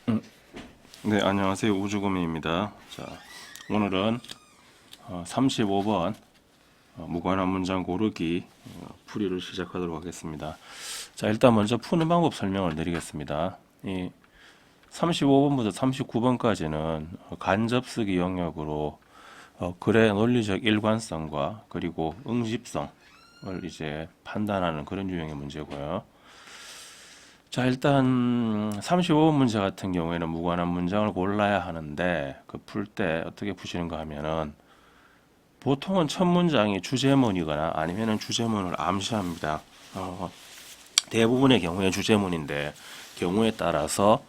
네, 안녕하세요. 우주고민입니다. 자, 오늘은 35번 무관한 문장 고르기 풀이를 시작하도록 하겠습니다. 자, 일단 먼저 푸는 방법 설명을 드리겠습니다. 이 35번부터 39번까지는 간접쓰기 영역으로 글의 논리적 일관성과 그리고 응집성을 이제 판단하는 그런 유형의 문제고요. 자, 일단 35번 문제 같은 경우에는 무관한 문장을 골라야 하는데 그 풀 때 어떻게 푸시는가 하면은 보통은 첫 문장이 주제문이거나 아니면은 주제문을 암시합니다. 대부분의 경우에 주제문인데 경우에 따라서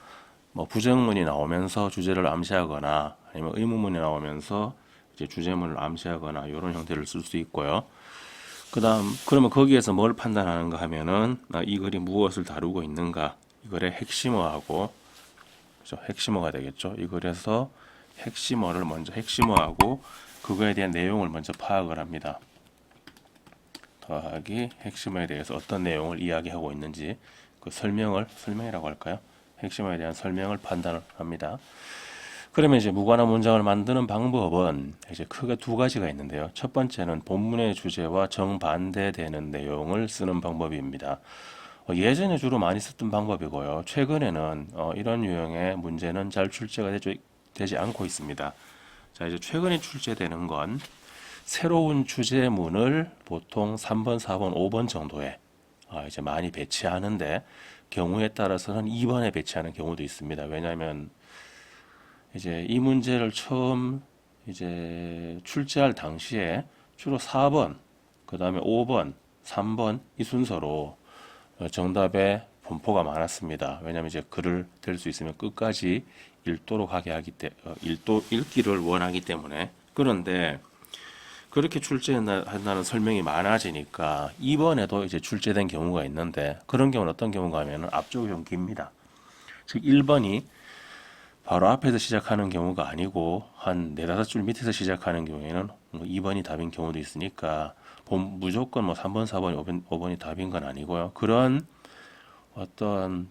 뭐 부정문이 나오면서 주제를 암시하거나 아니면 의문문이 나오면서 이제 주제문을 암시하거나 이런 형태를 쓸 수 있고요. 그러면 거기에서 뭘 판단하는가 하면은, 이 글이 무엇을 다루고 있는가, 이 글의 핵심어하고, 그죠? 핵심어가 되겠죠. 이 글에서 핵심어를 먼저 핵심어하고, 그거에 대한 내용을 먼저 파악을 합니다. 더하기 핵심어에 대해서 어떤 내용을 이야기하고 있는지, 그 설명이라고 할까요? 핵심어에 대한 설명을 판단을 합니다. 그러면 이제 무관한 문장을 만드는 방법은 이제 크게 두 가지가 있는데요. 첫 번째는 본문의 주제와 정반대되는 내용을 쓰는 방법입니다. 예전에 주로 많이 썼던 방법이고요. 최근에는 이런 유형의 문제는 잘 출제가 되지 않고 있습니다. 자, 이제 최근에 출제되는 건 새로운 주제문을 보통 3번, 4번, 5번 정도에 이제 많이 배치하는데 경우에 따라서는 2번에 배치하는 경우도 있습니다. 왜냐하면 이제 이 문제를 처음 이제 출제할 당시에 주로 4번, 그 다음에 5번, 3번 이 순서로 정답의 분포가 많았습니다. 왜냐하면 이제 글을 될 수 있으면 끝까지 읽도록 하게 읽기를 원하기 때문에. 그런데 그렇게 출제한다는 설명이 많아지니까 2번에도 이제 출제된 경우가 있는데 그런 경우는 어떤 경우가 하면은 앞쪽이 좀 깁니다. 즉 1번이 바로 앞에서 시작하는 경우가 아니고 한 네다섯 줄 밑에서 시작하는 경우에는 2번이 답인 경우도 있으니까 무조건 뭐 3번, 4번, 5번이 답인 건 아니고요. 그런 어떤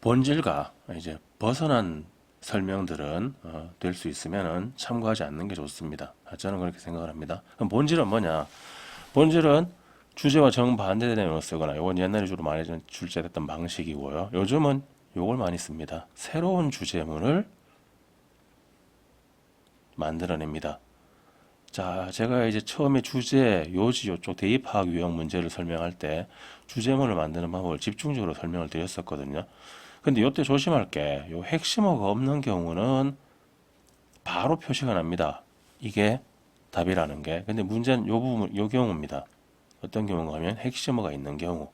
본질과 이제 벗어난 설명들은 될 수 있으면은 참고하지 않는 게 좋습니다. 저는 그렇게 생각을 합니다. 그럼 본질은 뭐냐? 본질은 주제와 정반대되는 내용을 쓰거나 이건 옛날에 주로 많이 출제됐던 방식이고요. 요즘은 요걸 많이 씁니다. 새로운 주제문을 만들어냅니다. 자, 제가 이제 처음에 주제, 요지, 요쪽 대입파악 유형 문제를 설명할 때 주제문을 만드는 방법을 집중적으로 설명을 드렸었거든요. 근데 이때 조심할 게, 요 핵심어가 없는 경우는 바로 표시가 납니다. 이게 답이라는 게. 근데 문제는 요 부분, 요 경우입니다. 어떤 경우가 하면 핵심어가 있는 경우.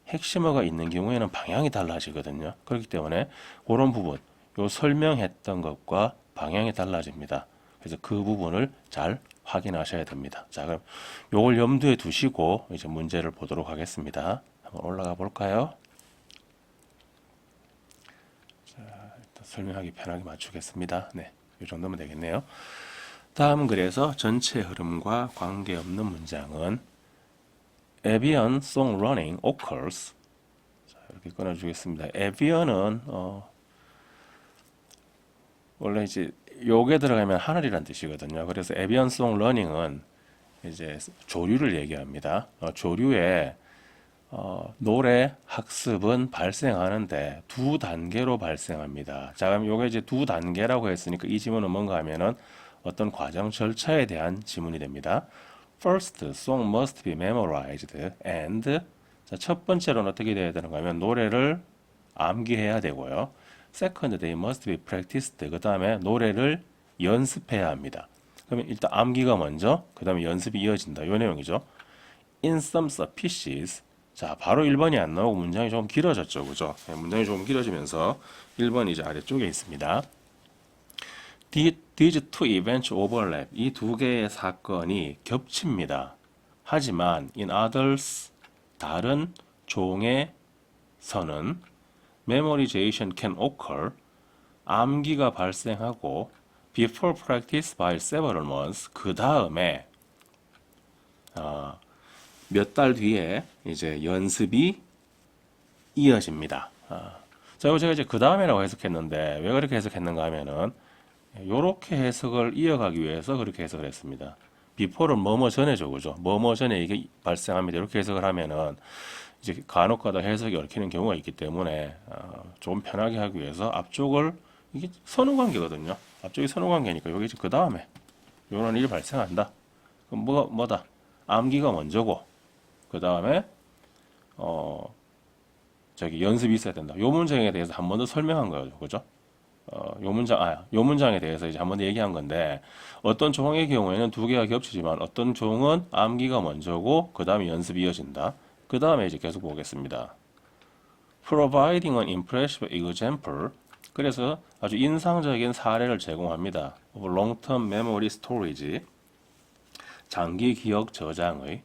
핵심어가 있는 경우에는 방향이 달라지거든요. 그렇기 때문에 그런 부분, 요 설명했던 것과 방향이 달라집니다. 그래서 그 부분을 잘 확인하셔야 됩니다. 자, 그럼 요걸 염두에 두시고 이제 문제를 보도록 하겠습니다. 한번 올라가 볼까요? 자, 일단 설명하기 편하게 맞추겠습니다. 네, 이 정도면 되겠네요. 다음 글에서 전체 흐름과 관계없는 문장은 Avian song running occurs. 자, 이렇게 끊어주겠습니다. Avian은 원래 이제 요게 들어가면 하늘이란 뜻이거든요. 그래서 Avian song running은 이제 조류를 얘기합니다. 조류의 노래 학습은 발생하는데 두 단계로 발생합니다. 자, 그럼 요게 이제 두 단계라고 했으니까 이 지문은 뭔가 하면은 어떤 과정 절차에 대한 지문이 됩니다. First, song must be memorized and 자, 첫 번째로는 어떻게 돼야 되는가 하면 노래를 암기해야 되고요. Second, they must be practiced. 그 다음에 노래를 연습해야 합니다. 그러면 일단 암기가 먼저, 그 다음에 연습이 이어진다. 이 내용이죠. In some species. 자, 바로 1번이 안 나오고 문장이 조금 길어졌죠. 그죠? 네, 문장이 조금 길어지면서 1번이 이제 아래쪽에 있습니다. These two events overlap. 이 두 개의 사건이 겹칩니다. 하지만 in others, 다른 종에서는 memorization can occur. 암기가 발생하고 before practice by several months. 그 다음에 몇 달 뒤에 이제 연습이 이어집니다. 자, 이거 제가 이제 그 다음에라고 해석했는데 왜 그렇게 해석했는가 하면은 요렇게 해석을 이어가기 위해서 그렇게 해석을 했습니다. before는 뭐뭐 전에죠, 그죠? 뭐뭐 전에 이게 발생합니다. 이렇게 해석을 하면은 이제 간혹가다 해석이 얽히는 경우가 있기 때문에 좀 편하게 하기 위해서 앞쪽을 이게 선후 관계거든요. 앞쪽이 선후 관계니까 여기 그 다음에 요런 일이 발생한다. 그럼 뭐다? 암기가 먼저고 그 다음에 저기 연습이 있어야 된다. 요 문장에 대해서 한 번 더 설명한 거예요, 그죠? 요 문장에 대해서 이제 한 번 더 얘기한 건데, 어떤 종의 경우에는 두 개가 겹치지만, 어떤 종은 암기가 먼저고, 그 다음에 연습이 이어진다. 그 다음에 이제 계속 보겠습니다. Providing an impressive example. 그래서 아주 인상적인 사례를 제공합니다. Of long-term memory storage. 장기 기억 저장의.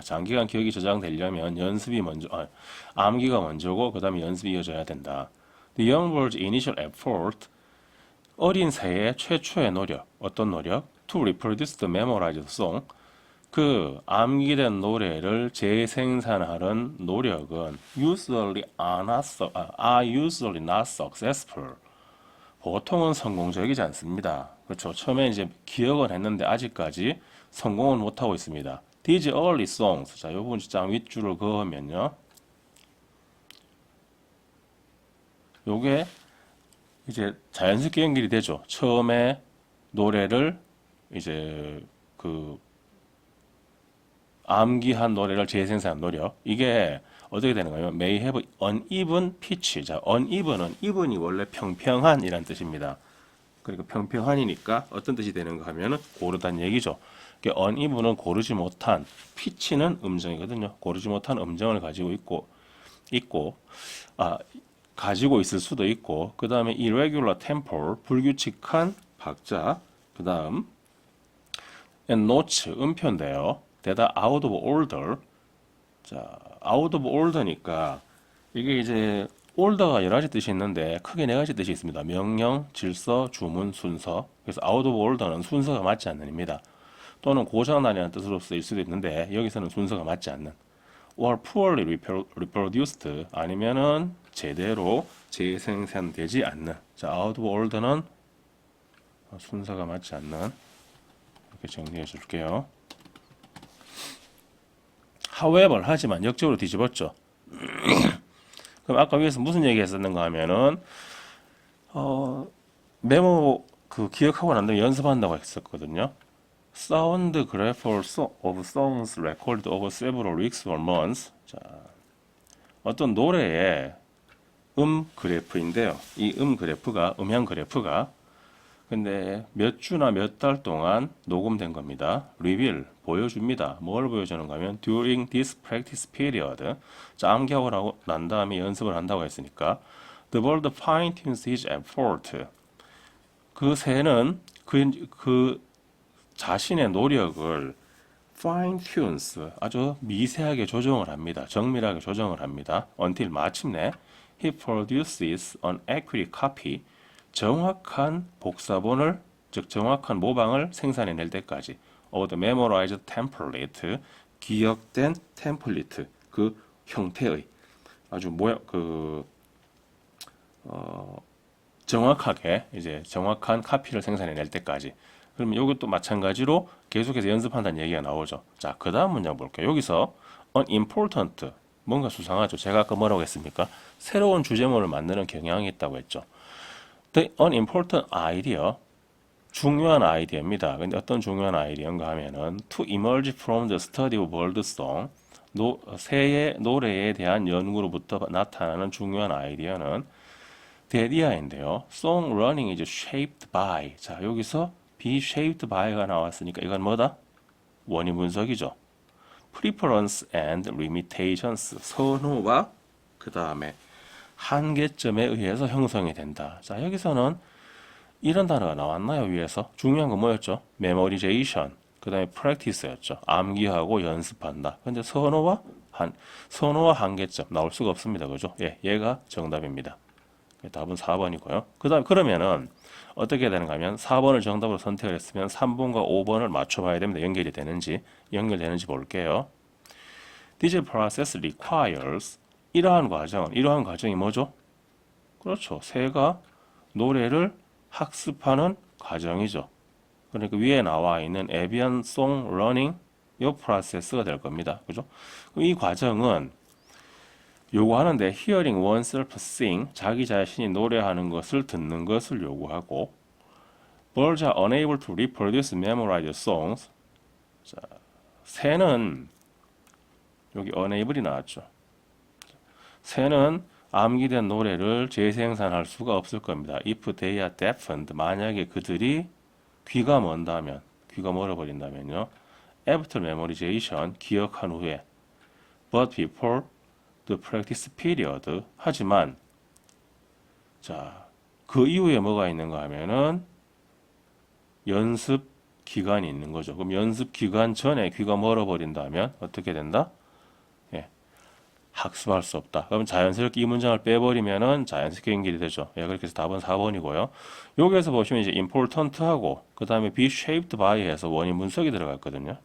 장기간 기억이 저장되려면 연습이 먼저, 암기가 먼저고, 그 다음에 연습이 이어져야 된다. The young bird's initial effort, 어린 새의 최초의 노력, 어떤 노력? To reproduce the memorized song, 그 암기된 노래를 재생산하는 노력은 are usually not successful. 보통은 성공적이지 않습니다. 그렇죠. 처음에 이제 기억은 했는데 아직까지 성공은 못하고 있습니다. These early songs. 자, 요 부분 진짜 윗줄을 그으면요. 요게 이제 자연스럽게 연결이 되죠. 처음에 노래를 이제 그 암기한 노래를 재생산한 노력. 이게 어떻게 되는 거예요? May have uneven pitch. 자, uneven은 even이 원래 평평한이란 뜻입니다. 그러니까 평평한이니까 어떤 뜻이 되는가 하면은 고르다는 얘기죠. uneven은 고르지 못한, pitch는 음정이거든요. 고르지 못한 음정을 가지고 있고, 가지고 있을 수도 있고, 그 다음에 irregular tempo, 불규칙한 박자, 그 다음 and notes, 음표인데요. 대다 out of order. 자, out of order니까 이게 이제 order가 여러 가지 뜻이 있는데 크게 네 가지 뜻이 있습니다. 명령, 질서, 주문, 순서. 그래서 out of order는 순서가 맞지 않는 입니다. 또는 고장난이라는 뜻으로 쓰일 수도 있는데 여기서는 순서가 맞지 않는. or poorly reproduced, 아니면은 제대로 재생산되지 않는. 자, out of order는 순서가 맞지 않는. 이렇게 정리해 줄게요. however, 하지만 역적으로 뒤집었죠. 그럼 아까 위에서 무슨 얘기 했었는가 하면은 메모 그 기억하고 난 다음에 연습한다고 했었거든요. Sound graph of songs recorded over several weeks or months. 자, 어떤 노래의 그래프인데요. 이 그래프가, 음향 그래프가 근데 몇 주나 몇 달 동안 녹음된 겁니다. reveal, 보여줍니다. 뭘 보여주는가 하면 during this practice period. 자, 암기하고 난 다음에 연습을 한다고 했으니까 the bird fine-tunes his effort. 그 새는 그 자신의 노력을 fine-tunes, 아주 미세하게 조정을 합니다. 정밀하게 조정을 합니다. until 마침내 he produces an accurate copy. 정확한 복사본을, 즉 정확한 모방을 생산해낼 때까지 of the memorized template, 기억된 템플릿, 그 형태의 아주 정확하게 이제 정확한 카피를 생산해낼 때까지. 그러면 이것도 마찬가지로 계속해서 연습한다는 얘기가 나오죠. 자, 그 다음 문장 볼게요. 여기서 unimportant, 뭔가 수상하죠. 제가 아까 뭐라고 했습니까? 새로운 주제문을 만드는 경향이 있다고 했죠. The unimportant idea, 중요한 아이디어입니다. 근데 어떤 중요한 아이디어인가 하면은 to emerge from the study of bird song, 새의 노래에 대한 연구로부터 나타나는 중요한 아이디어는 the idea인데요. Song running is shaped by. 자, 여기서 be shaped by가 나왔으니까 이건 뭐다? 원인 분석이죠. Preference and limitations, 선호와 그 다음에 한계점에 의해서 형성이 된다. 자, 여기서는 이런 단어가 나왔나요? 위에서 중요한 건 뭐였죠? memorization, 그 다음에 practice였죠. 암기하고 연습한다. 근데 선호와 한계점 나올 수가 없습니다. 그죠? 예, 얘가 정답입니다. 답은 4번이고요. 그러면은 어떻게 되는가 하면 4번을 정답으로 선택을 했으면 3번과 5번을 맞춰봐야 됩니다. 연결되는지 볼게요. This process requires, 이러한 과정이 뭐죠? 그렇죠. 새가 노래를 학습하는 과정이죠. 그러니까 위에 나와 있는 Avian Song Learning 이 프로세스가 될 겁니다. 그죠? 이 과정은 요구하는데 hearing oneself sing 자기 자신이 노래하는 것을 듣는 것을 요구하고 birds are unable to reproduce memorized songs. 자, 새는 여기 unable이 나왔죠. 새는 암기된 노래를 재생산할 수가 없을 겁니다. If they are deafened, 만약에 그들이 귀가 먼다면, 귀가 멀어버린다면요. After memorization, 기억한 후에. But before the practice period, 하지만 자, 그 이후에 뭐가 있는가 하면은 연습 기간이 있는 거죠. 그럼 연습 기간 전에 귀가 멀어버린다면 어떻게 된다? 예, 학습할 수 없다. 그럼 자연스럽게 이 문장을 빼버리면은 자연스럽게 연결이 되죠. 예, 그렇게 해서 답은 4번이고요. 여기에서 보시면 이제 important하고 그 다음에 be shaped by 해서 원인 분석이 들어가 있거든요.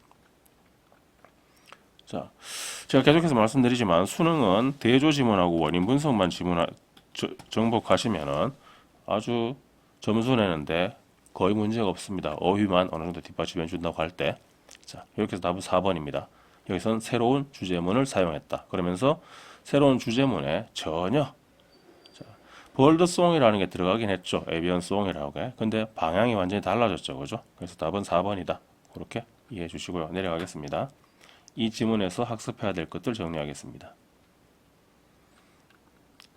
자, 제가 계속해서 말씀드리지만 수능은 대조 지문하고 원인 분석만 정복하시면은 아주 점수 내는데 거의 문제가 없습니다. 어휘만 어느 정도 뒷받침해 준다고 할 때. 자, 이렇게 해서 답은 4번입니다. 여기선 새로운 주제문을 사용했다. 그러면서 새로운 주제문에 전혀 벌드송이라는 게 들어가긴 했죠. 에비언송이라고 해. 근데 방향이 완전히 달라졌죠. 그죠? 그래서 답은 4번이다. 그렇게 이해해 주시고요. 내려가겠습니다. 이 지문에서 학습해야 될 것들 정리하겠습니다.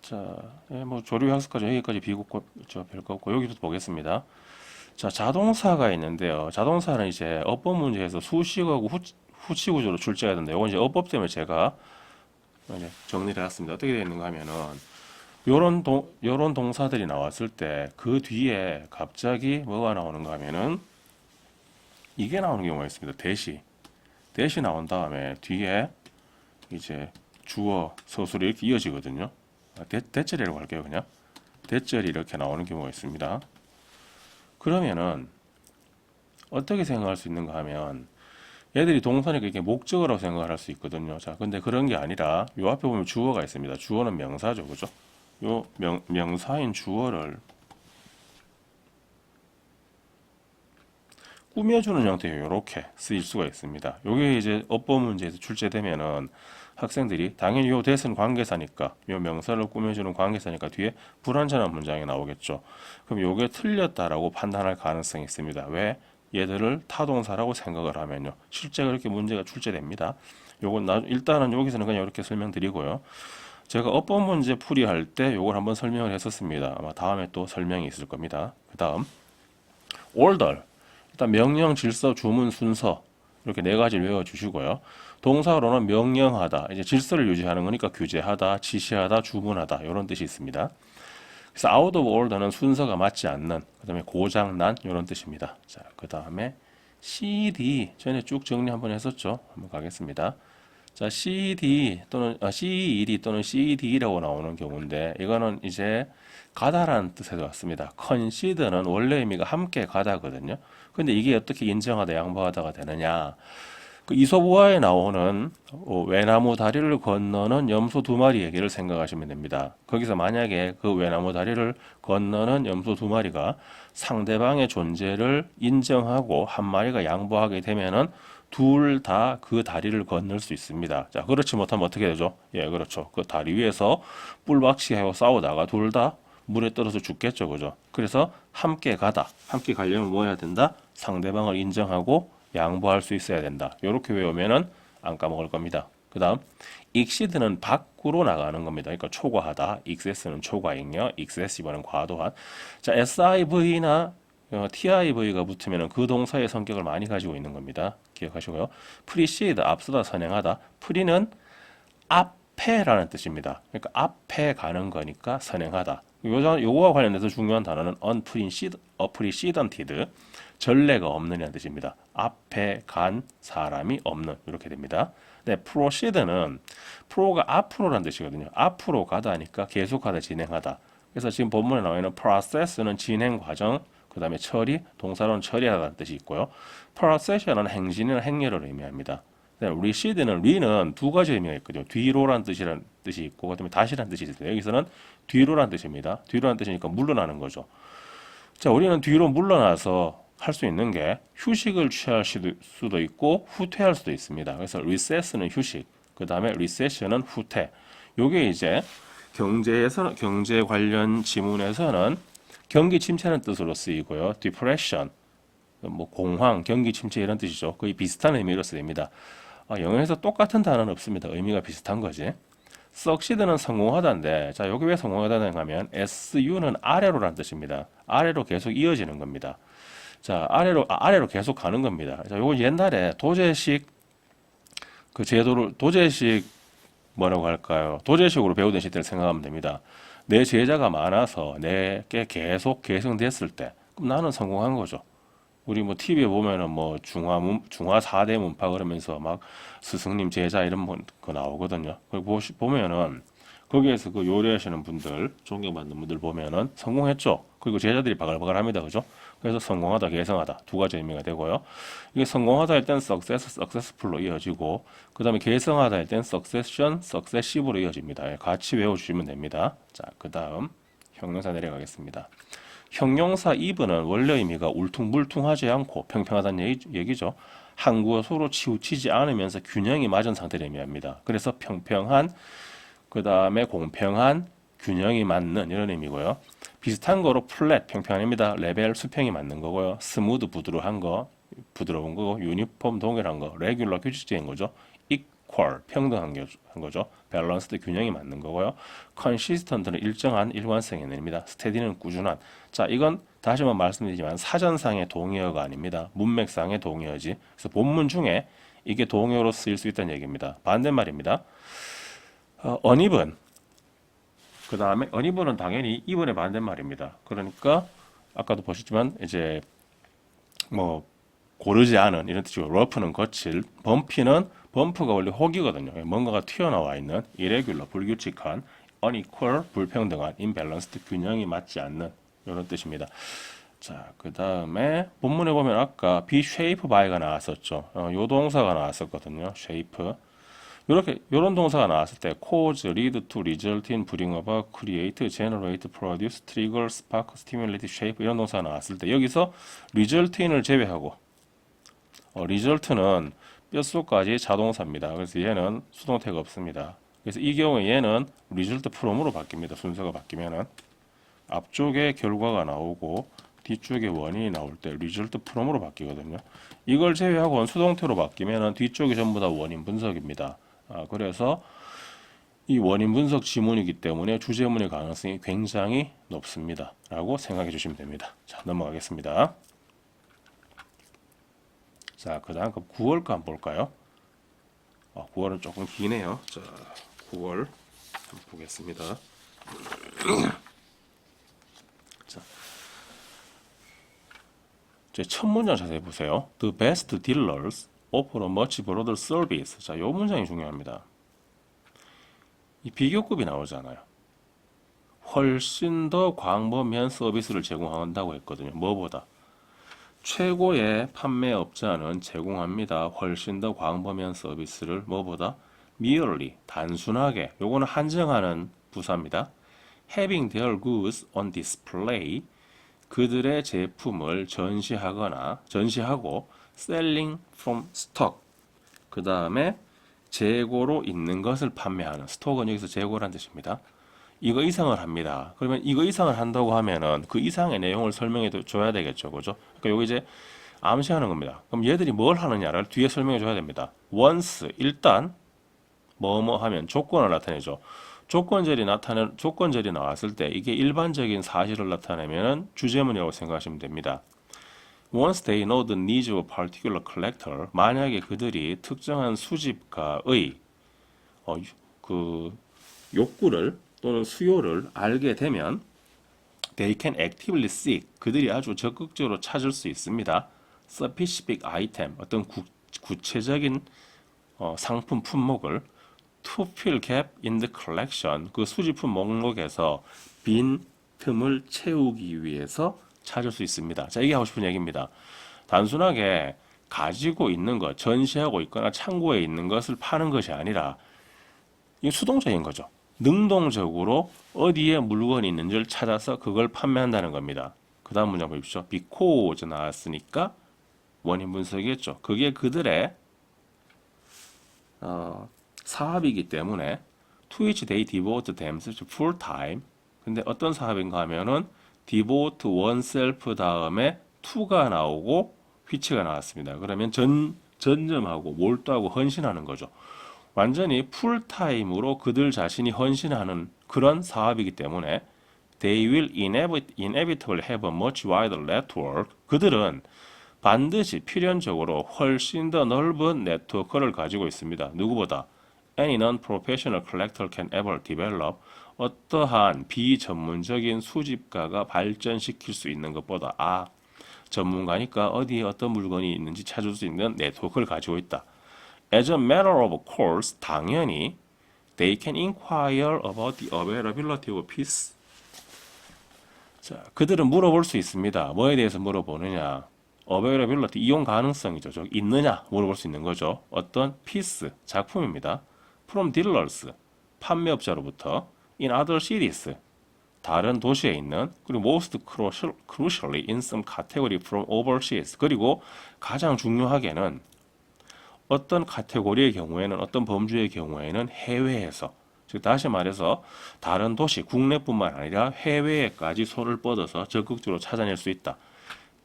자, 뭐 조류 학습까지 여기까지 비고 별거 없고 여기부터 보겠습니다. 자, 자동사가 있는데요. 자동사는 이제 어법 문제에서 수식하고 후치 구조로 출제가 된다. 이건 이제 어법 때문에 제가 이제 정리를 해놨습니다. 어떻게 되어 있는가 하면은 요런 동사들이 나왔을 때 그 뒤에 갑자기 뭐가 나오는가 하면은 이게 나오는 경우가 있습니다. 대시 나온 다음에 뒤에 이제 주어, 서술이 이렇게 이어지거든요. 대절이라고 할게요, 그냥. 대절이 이렇게 나오는 경우가 있습니다. 그러면은 어떻게 생각할 수 있는가 하면 얘들이 동사니까 이게 목적어라고 생각을 할 수 있거든요. 자, 근데 그런 게 아니라 요 앞에 보면 주어가 있습니다. 주어는 명사죠, 그죠? 요 명사인 주어를 꾸며주는 형태로 이렇게 쓰일 수가 있습니다. 요게 이제 어법 문제에서 출제되면은 학생들이 당연히 요 that은 관계사니까 요 명사를 꾸며주는 관계사니까 뒤에 불완전한 문장이 나오겠죠. 그럼 요게 틀렸다라고 판단할 가능성이 있습니다. 왜? 얘들을 타동사라고 생각을 하면요. 실제 그렇게 문제가 출제됩니다. 요건 일단은 여기서는 그냥 이렇게 설명드리고요. 제가 어법 문제 풀이할 때 요걸 한번 설명을 했었습니다. 아마 다음에 또 설명이 있을 겁니다. 그 다음 order 일단 명령, 질서, 주문, 순서 이렇게 네 가지를 외워주시고요. 동사로는 명령하다, 이제 질서를 유지하는 거니까 규제하다, 지시하다, 주문하다 이런 뜻이 있습니다. 그래서 out of order는 순서가 맞지 않는, 그 다음에 고장난 이런 뜻입니다. 자, 그 다음에 CD 전에 쭉 정리 한번 했었죠. 한번 가겠습니다. 자, CD 또는 CED 또는 CED라고 나오는 경우인데 이거는 이제 가다라는 뜻에서 왔습니다. consider는 원래 의미가 함께 가다거든요. 근데 이게 어떻게 인정하다, 양보하다가 되느냐? 그 이솝우화에 나오는 외나무 다리를 건너는 염소 두 마리 얘기를 생각하시면 됩니다. 거기서 만약에 그 외나무 다리를 건너는 염소 두 마리가 상대방의 존재를 인정하고 한 마리가 양보하게 되면은 둘 다 그 다리를 건널 수 있습니다. 자, 그렇지 못하면 어떻게 되죠? 예, 그렇죠. 그 다리 위에서 뿔박시하고 싸우다가 둘 다 물에 떨어져 죽겠죠, 그죠? 그래서 함께 가려면 뭐 해야 된다? 상대방을 인정하고 양보할 수 있어야 된다. 이렇게 외우면은 안 까먹을 겁니다. 그 다음 exceed는 밖으로 나가는 겁니다. 그러니까 초과하다. excess는 초과잉여, excessive는 과도한. 자, SIV나 TIV가 붙으면 그 동사의 성격을 많이 가지고 있는 겁니다. 기억하시고요. precede, 앞서다, 선행하다. pre는 앞에라는 뜻입니다. 그러니까 앞에 가는 거니까 선행하다. 요거와 관련돼서 중요한 단어는 unprecedented, 전례가 없는이라는 뜻입니다. 앞에 간 사람이 없는, 이렇게 됩니다. 네, proceed는 pro가 앞으로라는 뜻이거든요. 앞으로 가다니까 계속하다, 진행하다. 그래서 지금 본문에 나와 있는 process는 진행 과정, 그 다음에 처리, 동사로는 처리하다는 뜻이 있고요. procession은 행진이나 행렬을 의미합니다. 리시드는 리는 두 가지 의미가 있거든요. 뒤로란 뜻이 있고 그다음에 다시란 뜻이 있어요. 여기서는 뒤로란 뜻입니다. 뒤로란 뜻이니까 물러나는 거죠. 자, 우리는 뒤로 물러나서 할 수 있는 게 휴식을 취할 수도 있고 후퇴할 수도 있습니다. 그래서 recess는 휴식, 그 다음에 recession은 후퇴. 요게 이제 경제 관련 지문에서는 경기 침체는 뜻으로 쓰이고요. depression, 뭐 공황, 경기 침체 이런 뜻이죠. 거의 비슷한 의미로 쓰입니다. 영어에서 똑같은 단어는 없습니다. 의미가 비슷한 거지. succeed는 성공하다인데, 자, 여기 왜 성공하다는 하면 SU는 아래로란 뜻입니다. 아래로 계속 이어지는 겁니다. 자, 아래로 계속 가는 겁니다. 자, 요건 옛날에 도제식 그 제도를 도제식 뭐라고 할까요? 도제식으로 배우던 시대를 생각하면 됩니다. 내 제자가 많아서 내게 계속 계승됐을 때, 그럼 나는 성공한 거죠. 우리 뭐 TV에 보면은 뭐 중화 4대 문파 그러면서 막 스승님 제자 이런 거 나오거든요. 그리고 보면은 거기에서 그 요리하시는 분들, 존경받는 분들 보면은 성공했죠. 그리고 제자들이 바글바글합니다. 그죠? 그래서 성공하다, 계승하다 두 가지 의미가 되고요. 이게 성공하다 할 땐 successful로 이어지고 그 다음에 계승하다 할 땐 succession, successive로 이어집니다. 같이 외워주시면 됩니다. 자, 그 다음 형용사 내려가겠습니다. 형용사 even은 원래 의미가 울퉁불퉁하지 않고 평평하다는 얘기죠. 한 곳으로 치우치지 않으면서 균형이 맞은 상태를 의미합니다. 그래서 평평한, 그 다음에 공평한, 균형이 맞는 이런 의미고요. 비슷한 거로 flat, 평평합니다. 레벨, 수평이 맞는 거고요. 스무드, 부드러운 거고, 유니폼, 동일한 거, 레귤러, 규칙적인 거죠. equal, 평등한 거죠. 밸런스드, 균형이 맞는 거고요. consistent는 일정한 일관성의 의미입니다. steady는 꾸준한. 자, 이건 다시 한번 말씀드리지만 사전상의 동의어가 아닙니다. 문맥상의 동의어지. 그래서 본문 중에 이게 동의어로 쓰일 수 있다는 얘기입니다. 반대말입니다. uneven. 그 다음에 uneven은 당연히 even의 반대말입니다. 그러니까 아까도 보셨지만 이제 뭐 고르지 않은 이런 뜻이고 rough는 거칠, 범프가 원래 혹이거든요. 뭔가가 튀어나와 있는 irregular, 불규칙한, unequal, 불평등한, imbalanced, 균형이 맞지 않는 이런 뜻입니다. 자, 그 다음에 본문에 보면 아까 be shaped by가 나왔었죠. 요 동사가 나왔었거든요. shape. 요런 동사가 나왔을 때 cause, lead to, result in, bring about, create, generate, produce, trigger, spark, stimulate, shape 이런 동사가 나왔을 때 여기서 result in을 제외하고 result는 뼛속까지 자동사입니다. 그래서 얘는 수동태가 없습니다. 그래서 이 경우에 얘는 result from으로 바뀝니다. 순서가 바뀌면은 앞쪽에 결과가 나오고 뒤쪽에 원인이 나올 때 result from으로 바뀌거든요. 이걸 제외하고는 수동태로 바뀌면은 뒤쪽이 전부 다 원인 분석입니다. 그래서 이 원인 분석 지문이기 때문에 주제문의 가능성이 굉장히 높습니다. 라고 생각해 주시면 됩니다. 자, 넘어가겠습니다. 자, 그 다음 9월 거 한번 볼까요? 9월은 조금 기네요. 자, 9월 한번 보겠습니다. 자, 제 첫 문장 자세히 보세요. The best dealers offer a much broader service. 자, 요 문장이 중요합니다. 이 비교급이 나오잖아요. 훨씬 더 광범위한 서비스를 제공한다고 했거든요. 뭐보다? 최고의 판매업자는 제공합니다. 훨씬 더 광범위한 서비스를 뭐보다? merely, 단순하게, 요거는 한정하는 부사입니다. having their goods on display, 그들의 제품을 전시하고 selling from stock, 그 다음에 재고로 있는 것을 판매하는, 스톡은 여기서 재고란 뜻입니다. 이거 이상을 합니다. 그러면 이거 이상을 한다고 하면은 그 이상의 내용을 설명해 줘야 되겠죠. 그죠? 그러니까 여기 이제 암시하는 겁니다. 그럼 얘들이 뭘 하느냐를 뒤에 설명해 줘야 됩니다. once, 일단 뭐뭐 하면 조건을 나타내죠. 조건절이 나왔을 때 이게 일반적인 사실을 나타내면 주제문이라고 생각하시면 됩니다. Once they know the needs of a particular collector, 만약에 그들이 특정한 수집가의 그 욕구를 또는 수요를 알게 되면 they can actively seek, 그들이 아주 적극적으로 찾을 수 있습니다. specific item, 어떤 구체적인 상품 품목을 to fill gap in the collection, 그 수집품 목록에서 빈 틈을 채우기 위해서 찾을 수 있습니다. 자, 이게 하고 싶은 얘기입니다. 단순하게 가지고 있는 것, 전시하고 있거나 창고에 있는 것을 파는 것이 아니라 이게 수동적인 거죠. 능동적으로 어디에 물건이 있는지를 찾아서 그걸 판매한다는 겁니다. 그 다음 문장 보십시오. because 나왔으니까 원인 분석이겠죠. 그게 그들의 사업이기 때문에 to which they devote themselves full time. 근데 어떤 사업인가 하면은 devote oneself 다음에 to가 나오고 which가 나왔습니다. 그러면 전념하고 몰두하고 헌신하는 거죠. 완전히 풀타임으로 그들 자신이 헌신하는 그런 사업이기 때문에 they will inevitably have a much wider network. 그들은 반드시 필연적으로 훨씬 더 넓은 네트워크를 가지고 있습니다. 누구보다 any non-professional collector can ever develop. 어떠한 비전문적인 수집가가 발전시킬 수 있는 것보다 전문가니까 어디에 어떤 물건이 있는지 찾을 수 있는 네트워크를 가지고 있다. As a matter of course, 당연히 they can inquire about the availability of piece. 자, 그들은 물어볼 수 있습니다. 뭐에 대해서 물어보느냐? availability, 이용 가능성이죠. 즉 있느냐 물어볼 수 있는 거죠. 어떤 piece, 작품입니다. from dealers, 판매업자로부터 in other cities, 다른 도시에 있는, 그리고 most crucially in some category from overseas, 그리고 가장 중요하게는 어떤 카테고리의 경우에는, 어떤 범주의 경우에는 해외에서, 즉 다시 말해서 다른 도시, 국내뿐만 아니라 해외에까지 손을 뻗어서 적극적으로 찾아낼 수 있다.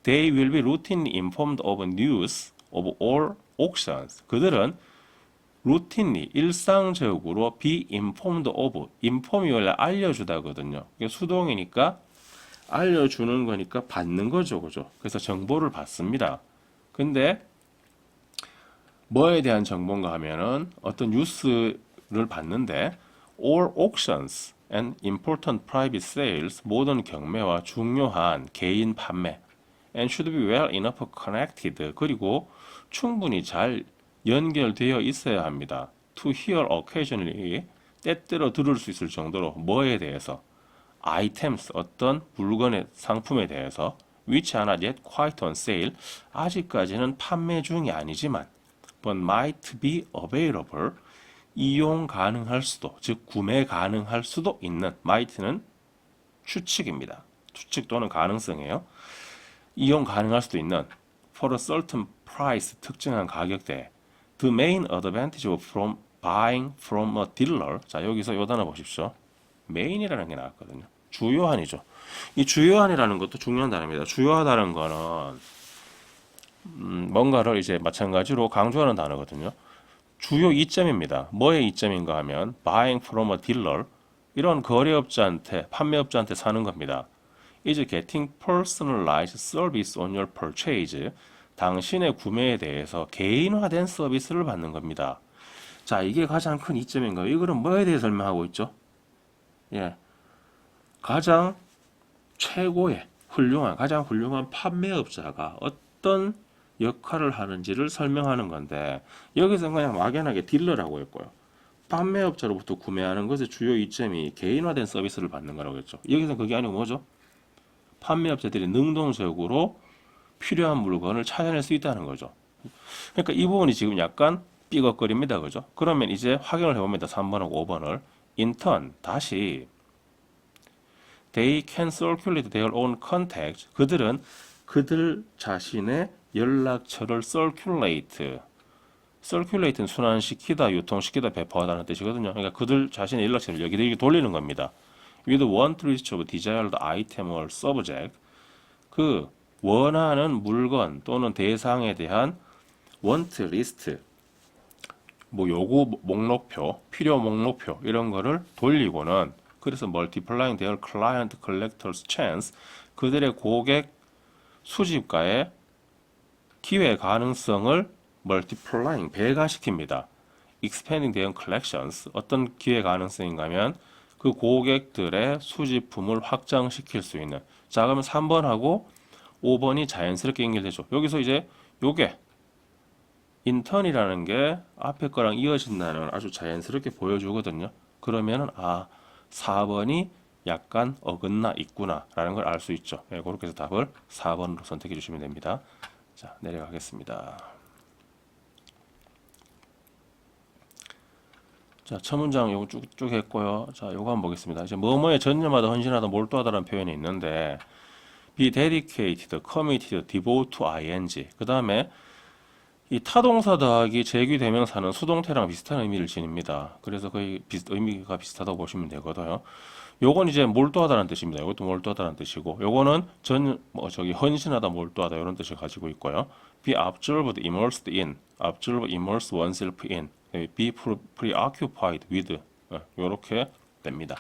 They will be routinely informed of news of all auctions. 그들은 routinely, 일상적으로 be informed of, inform이 원래 알려주다거든요. 이게 수동이니까 알려주는 거니까 받는 거죠, 그죠? 그래서 정보를 받습니다. 근데 뭐에 대한 정보인가 하면은 어떤 뉴스를 봤는데 all auctions and important private sales, 모든 경매와 중요한 개인 판매 and should be well enough connected, 그리고 충분히 잘 연결되어 있어야 합니다. to hear occasionally, 때때로 들을 수 있을 정도로 뭐에 대해서 items, 어떤 물건의 상품에 대해서 which are not yet quite on sale, 아직까지는 판매 중이 아니지만 but might be available, 이용 가능할 수도, 즉 구매 가능할 수도 있는, might는 추측입니다. 추측 또는 가능성이에요. 이용 가능할 수도 있는 for a certain price, 특정한 가격대. The main advantage from buying from a dealer. 자, 여기서 요 단어 보십시오. main이라는 게 나왔거든요. 주요한이죠. 이 주요한이라는 것도 중요한 단어입니다. 주요하다는 거는 뭔가를 이제 마찬가지로 강조하는 단어거든요. 주요 이점입니다. 뭐의 이점인가 하면 buying from a dealer, 이런 거래업자한테, 판매업자한테 사는 겁니다. is getting personalized service on your purchase. 당신의 구매에 대해서 개인화된 서비스를 받는 겁니다. 자, 이게 가장 큰 이점인가요? 이거는 뭐에 대해 설명하고 있죠? 예, 가장 최고의 훌륭한, 가장 훌륭한 판매업자가 어떤 역할을 하는지를 설명하는 건데, 여기서 그냥 막연하게 딜러라고 했고요. 판매업자로부터 구매하는 것의 주요 이점이 개인화된 서비스를 받는 거라고 했죠. 여기서 그게 아니고 뭐죠? 판매업자들이 능동적으로 필요한 물건을 찾아낼 수 있다는 거죠. 그러니까 이 부분이 지금 약간 삐걱거립니다. 그죠? 그러면 이제 확인을 해봅니다. 3번하고 5번을. In turn, 다시 They can circulate their own contacts. 그들은 그들 자신의 연락처를 circulate는 순환시키다, 유통시키다, 배포하다는 뜻이거든요. 그러니까 그들 자신의 연락처를 여기저기 돌리는 겁니다. with want list of desired item or subject, 그 원하는 물건 또는 대상에 대한 want list, 뭐 요구 목록표, 필요 목록표 이런 거를 돌리고는, 그래서 multiplying their client collectors chance, 그들의 고객 수집가의 기회 가능성을 multiplying, 배가시킵니다. expanding their collections, 어떤 기회 가능성인가 하면 그 고객들의 수집품을 확장시킬 수 있는. 자, 그러면 3번하고 5번이 자연스럽게 연결되죠. 여기서 이제 요게 인턴이라는 게 앞에 거랑 이어진다는 아주 자연스럽게 보여주거든요. 그러면은 4번이 약간 어긋나 있구나 라는 걸 알 수 있죠. 네, 그렇게 해서 답을 4번으로 선택해 주시면 됩니다. 자, 내려가겠습니다. 자, 첫 문장 요거 쭉쭉 했고요. 자, 요거 한번 보겠습니다. 이제 뭐뭐에 전념하다, 헌신하다, 몰두하다라는 표현이 있는데 be dedicated, committed, devote to ing. 그 다음에 이 타동사 더하기 제귀대명사는 수동태랑 비슷한 의미를 지닙니다. 그래서 거의 의미가 비슷하다고 보시면 되거든요. 요건 이제 몰두하다는 뜻입니다. 이것도 몰두하다는 뜻이고, 요거는 헌신하다, 몰두하다 이런 뜻을 가지고 있고요. be absorbed, immersed in, absorb, immerse oneself in, be preoccupied with, 요렇게 됩니다.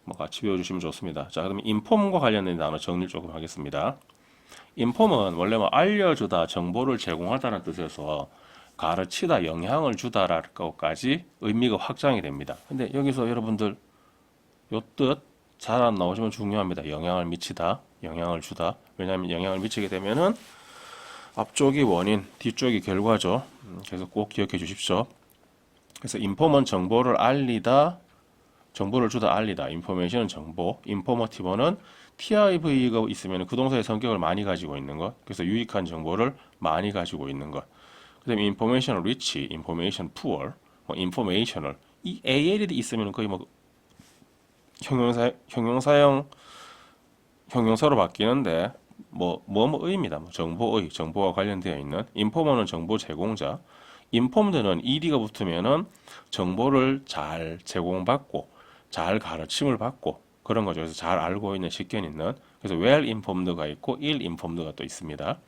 뭐 같이 배워주시면 좋습니다. 자, 그러면 inform과 관련된 단어 정리를 조금 하겠습니다. inform은 원래 뭐 알려주다, 정보를 제공하다는 뜻에서 가르치다, 영향을 주다라고까지 의미가 확장이 됩니다. 근데 여기서 여러분들 요 뜻 잘 안 나오지만 중요합니다. 영향을 미치다, 영향을 주다. 왜냐하면 영향을 미치게 되면은 앞쪽이 원인, 뒤쪽이 결과죠. 그래서 꼭 기억해 주십시오. 그래서 인포먼 정보를 알리다, 정보를 주다 알리다. 인포메이션은 정보, 인포머티브는 TIV가 있으면 그 동사의 성격을 많이 가지고 있는 것. 그래서 유익한 정보를 많이 가지고 있는 것. 그다음에 information rich, information poor, 뭐 informational. 이 AL이 있으면 거의 뭐 형용사로 바뀌는데 뭐의입니다. 정보의, 정보와 관련되어 있는. 인포머는 정보 제공자. 인폼드는 ed가 붙으면은 정보를 잘 제공받고 잘 가르침을 받고 그런 거죠. 그래서 잘 알고 있는, 식견 있는. 그래서 well informed가 있고 ill informed가 또 있습니다.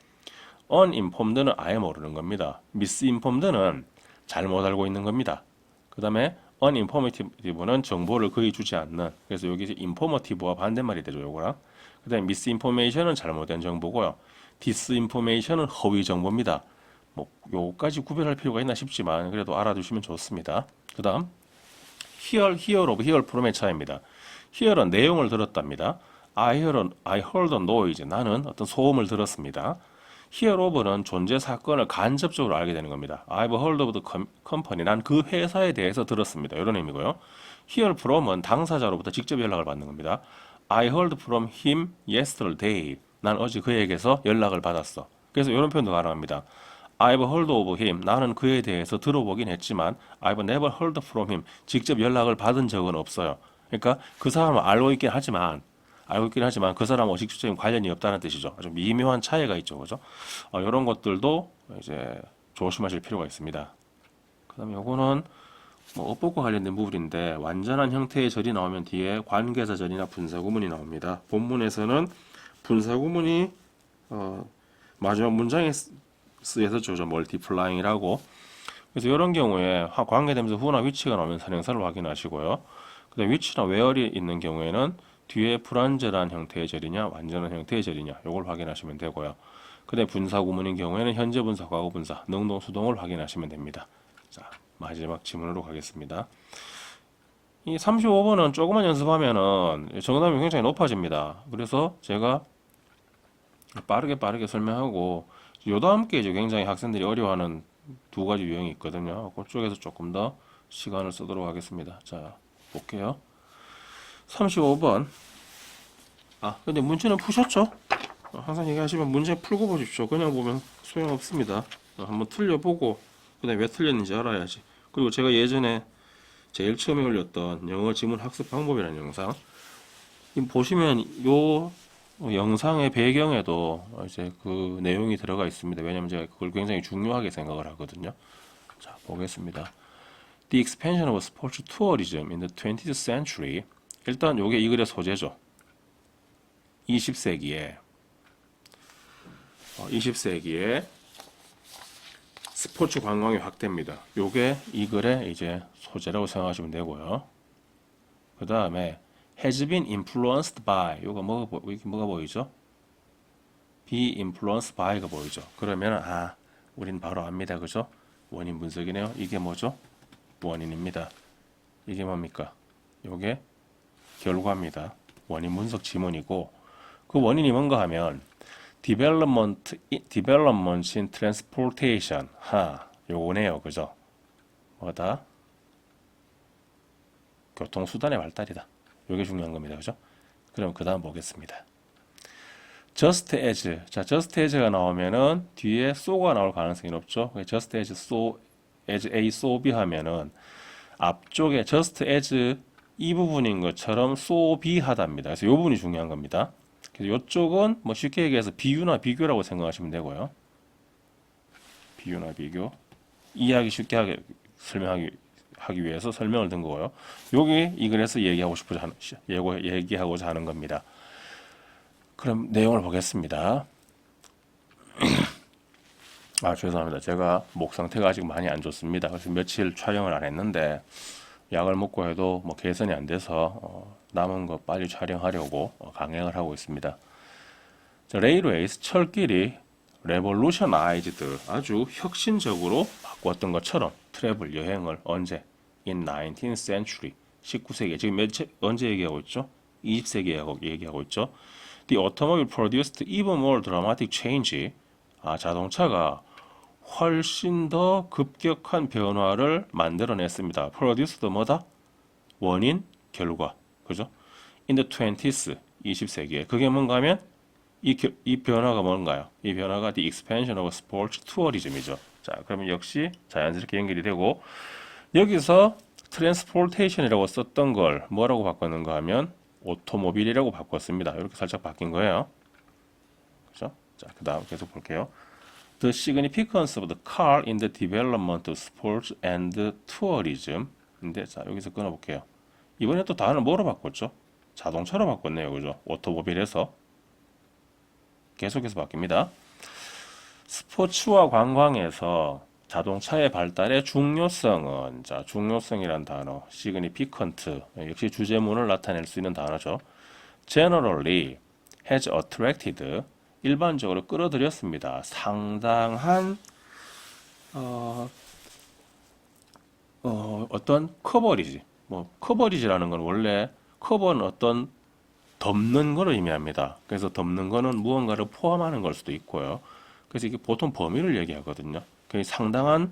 uninformed는 아예 모르는 겁니다. misinformed는 잘못 알고 있는 겁니다. 그 다음에 uninformative는 정보를 거의 주지 않는. 그래서 여기 informative와 반대말이 되죠. 요거랑. 그 다음에 misinformation은 잘못된 정보고요. disinformation은 허위 정보입니다. 뭐 요까지 구별할 필요가 있나 싶지만 그래도 알아두시면 좋습니다. 그 다음 hear of, hear from의 차이입니다. hear은 내용을 들었답니다. I heard a noise. 나는 어떤 소음을 들었습니다. hear of는 존재 사건을 간접적으로 알게 되는 겁니다. I've heard of the company. 난 그 회사에 대해서 들었습니다. 이런 의미고요. hear from은 당사자로부터 직접 연락을 받는 겁니다. I heard from him yesterday. 난 어제 그에게서 연락을 받았어. 그래서 이런 표현도 가능합니다. I've heard of him. 나는 그에 대해서 들어보긴 했지만 I've never heard from him. 직접 연락을 받은 적은 없어요. 그러니까 그 사람을 알고 있긴 하지만 그 사람하고 직접적인 관련이 없다는 뜻이죠. 아주 미묘한 차이가 있죠, 그죠? 이런 것들도 이제 조심하실 필요가 있습니다. 그다음에 요거는 뭐 어법과 관련된 부분인데 완전한 형태의 절이 나오면 뒤에 관계사절이나 분사구문이 나옵니다. 본문에서는 분사구문이 마지막 문장에 쓰여서 죠 멀티플라잉이라고. 그래서 이런 경우에 관계되면서 후나 위치가 나오면 선행사를 확인하시고요. 그다음 위치나 where이 있는 경우에는 뒤에 불완전한 형태의 절이냐 완전한 형태의 절이냐 요걸 확인하시면 되고요. 그다음 분사구문인 경우에는 현재 분사, 과거 분사, 능동, 수동을 확인하시면 됩니다. 자, 마지막 지문으로 가겠습니다. 이 35번은 조금만 연습하면은 정답이 굉장히 높아집니다. 그래서 제가 빠르게 설명하고 요다 함께 이제 굉장히 학생들이 어려워하는 두 가지 유형이 있거든요. 그쪽에서 조금 더 시간을 쓰도록 하겠습니다. 자, 볼게요. 35번. 근데 문제는 푸셨죠? 항상 얘기하시면 문제 풀고 보십시오. 그냥 보면 소용없습니다. 한번 틀려보고 그다음에 왜 틀렸는지 알아야지. 그리고 제가 예전에 제일 처음에 올렸던 영어 지문 학습 방법이라는 영상 보시면 요 영상의 배경에도 이제 그 내용이 들어가 있습니다. 왜냐면 제가 그걸 굉장히 중요하게 생각을 하거든요. 자, 보겠습니다. The expansion of sports tourism in the 20th century. 일단 요게 이 글의 소재죠. 20세기에 스포츠 관광이 확대입니다. 요게 이 글의 이제 소재라고 생각하시면 되고요. 그 다음에 has been influenced by 요거 뭐가 보이죠? be influenced by가 보이죠? 그러면 우린 바로 압니다. 그죠? 원인 분석이네요. 이게 뭐죠? 원인입니다. 이게 뭡니까? 요게 결과입니다. 원인 분석 지문이고 그 원인이 뭔가 하면 development in transportation. 요거네요. 그죠? 뭐다? 교통수단의 발달이다. 요게 중요한 겁니다. 그죠? 그럼 그 다음 보겠습니다. just as. 자, just as가 나오면은 뒤에 so가 나올 가능성이 높죠. just as so, as A, so B 하면은 앞쪽에 just as 이 부분인 것처럼 so be 하답니다. 그래서 이 부분이 중요한 겁니다. 그래서 이쪽은 뭐 쉽게 얘기해서 비유나 비교라고 생각하시면 되고요. 비유나 비교. 이해하기 쉽게 설명하기 위해서 설명을 든 거고요. 여기 이 글에서 얘기하고자 하는 겁니다. 그럼 내용을 보겠습니다. 죄송합니다. 제가 목 상태가 아직 많이 안 좋습니다. 그래서 며칠 촬영을 안 했는데 약을 먹고 해도 뭐 개선이 안 돼서 남은 거 빨리 촬영하려고 강행을 하고 있습니다. 레일웨이스 철길이 레볼루셔나이즈드 아주 혁신적으로 바꾸었던 것처럼 트래블 여행을 언제 in 19th century 19세기 지금 언제 얘기하고 있죠? 20세기 얘기하고 있죠. The automobile produced even more dramatic change. 자동차가 훨씬 더 급격한 변화를 만들어냈습니다. produced 뭐다? 원인, 결과. 그죠? In the 20th 20세기에 그게 뭔가 하면 이 변화가 뭔가요? 이 변화가 the expansion of sports tourism이죠. 자, 그러면 역시 자연스럽게 연결이 되고 여기서 transportation이라고 썼던 걸 뭐라고 바꿨는가 하면 오토모빌이라고 바꿨습니다. 이렇게 살짝 바뀐 거예요. 그죠? 자, 그다음 계속 볼게요. The significance of the car in the development of sports and tourism. 근데 자, 여기서 끊어볼게요. 이번에 또 단어를 뭐로 바꿨죠? 자동차로 바꿨네요. 그죠? 오토모빌에서 계속해서 바뀝니다. 스포츠와 관광에서 자동차의 발달의 중요성은 중요성이란 단어 significant 역시 주제문을 나타낼 수 있는 단어죠. generally has attracted 일반적으로 끌어들였습니다. 상당한 어떤 커버리지 커버리지라는 건 원래 커버는 어떤 덮는 거를 의미합니다. 그래서 덮는 거는 무언가를 포함하는 걸 수도 있고요. 그래서 이게 보통 범위를 얘기하거든요. 상당한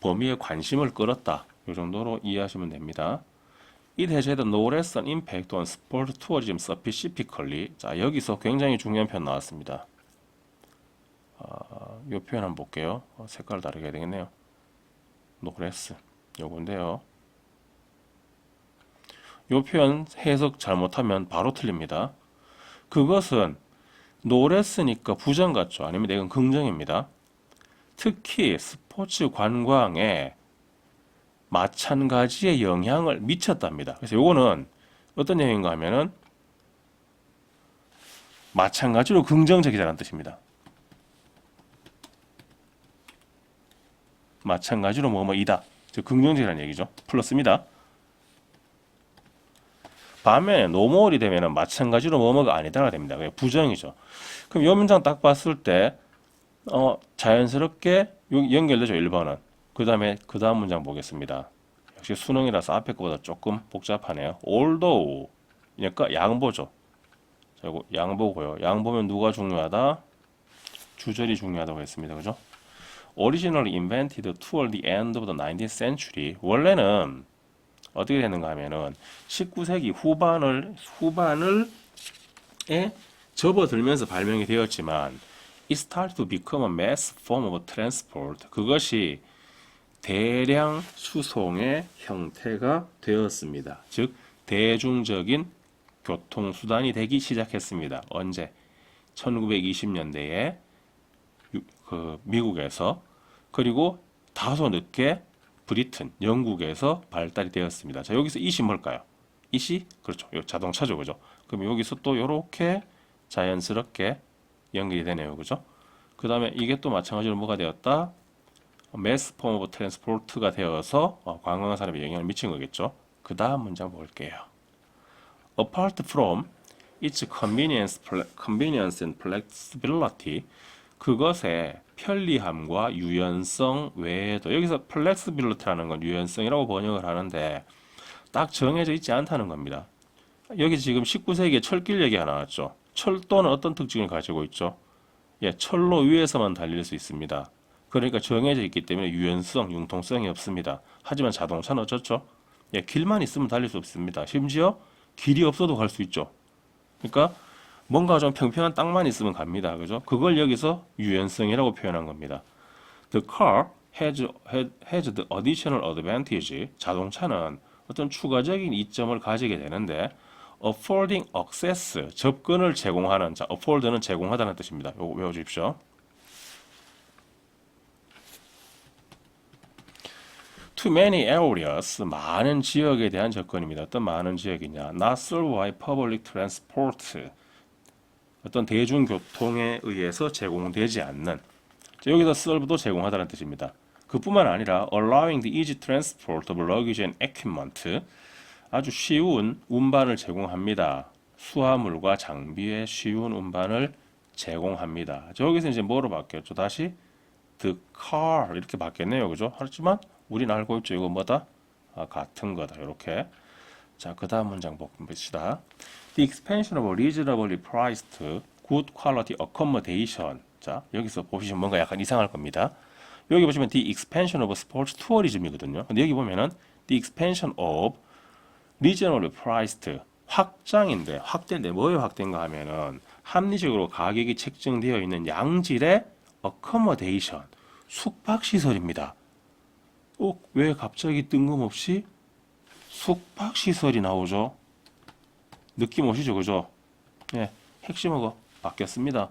범위에 관심을 끌었다. 이 정도로 이해하시면 됩니다. It has had no less an impact on sport tourism specifically. 자, 여기서 굉장히 중요한 표현 나왔습니다. 이 표현 한번 볼게요. 색깔을 다르게 해야 되겠네요. no less. 요건데요. 이 표현 해석 잘못하면 바로 틀립니다. 그것은 no less니까 부정 같죠? 아니면 이건 긍정입니다. 특히 스포츠 관광에 마찬가지의 영향을 미쳤답니다. 그래서 요거는 어떤 얘기인가 하면은 마찬가지로 긍정적이라는 뜻입니다. 마찬가지로 뭐뭐이다. 즉 긍정적이라는 얘기죠. 플러스입니다. 반면에 노멀이 되면은 마찬가지로 뭐뭐가 아니다가 됩니다. 그냥 부정이죠. 그럼 이 문장 딱 봤을 때 자연스럽게 연결되죠. 1번은. 그 다음 문장 보겠습니다. 역시 수능이라서 앞에 거보다 조금 복잡하네요. although 그러니까 양보죠. 자, 이거 양보고요. 양보면 누가 중요하다? 주절이 중요하다고 했습니다. 그죠? Originally invented toward the end of the 19th century. 원래는 어떻게 되는가 하면은 19세기 후반에 접어들면서 발명이 되었지만 it started to become a mass form of transport. 그것이 대량 수송의 형태가 되었습니다. 즉 대중적인 교통수단이 되기 시작했습니다. 언제? 1920년대에 미국에서 그리고 다소 늦게 브리튼, 영국에서 발달이 되었습니다. 자, 여기서 it이 뭘까요? it이 그렇죠. 자동차죠. 그죠? 그럼 여기서 또 이렇게 자연스럽게 연결이 되네요. 그죠? 그 다음에 이게 또 마찬가지로 뭐가 되었다? 매스 폼 오브 트랜스포트가 되어서 관광 산업에 영향을 미친 거겠죠. 그 다음 문장 볼게요. Apart from its convenience and flexibility, 그것의 편리함과 유연성 외에도 여기서 flexibility라는 건 유연성이라고 번역을 하는데 딱 정해져 있지 않다는 겁니다. 여기 지금 19세기에 철길 얘기가 나왔죠. 철도는 어떤 특징을 가지고 있죠? 철로 위에서만 달릴 수 있습니다. 그러니까 정해져 있기 때문에 유연성, 융통성이 없습니다. 하지만 자동차는 어쩌죠? 길만 있으면 달릴 수 없습니다. 심지어 길이 없어도 갈 수 있죠. 그러니까 뭔가 좀 평평한 땅만 있으면 갑니다. 그죠? 그걸 여기서 유연성이라고 표현한 겁니다. The car has the additional advantage. 자동차는 어떤 추가적인 이점을 가지게 되는데 affording access, 접근을 제공하는, 자, afford는 제공하다는 뜻입니다. 이거 외워주십시오. To many areas, 많은 지역에 대한 접근입니다. 어떤 많은 지역이냐? Not served by public transport. 어떤 대중교통에 의해서 제공되지 않는. 자, 여기서 serve도 제공하다는 뜻입니다. 그뿐만 아니라 allowing the easy transport of luggage and equipment. 아주 쉬운 운반을 제공합니다. 수화물과 장비의 쉬운 운반을 제공합니다. 저기서 이제 뭐로 바뀌었죠? 다시 the car 이렇게 바뀌었네요, 그죠? 하지만 우리는 알고 있죠. 이거 뭐다? 같은 거다. 이렇게. 자, 그 다음 문장 봅시다. The expansion of reasonably priced good quality accommodation. 자, 여기서 보시면 뭔가 약간 이상할 겁니다. 여기 보시면 the expansion of sports tourism이거든요. 근데 여기 보면은 the expansion of reasonably priced 확장인데, 확대인데 뭐에 확대인가 하면은 합리적으로 가격이 책정되어 있는 양질의 accommodation 숙박시설입니다. 왜 갑자기 뜬금없이 숙박시설이 나오죠? 느낌 오시죠? 그죠? 네, 핵심어가 바뀌었습니다.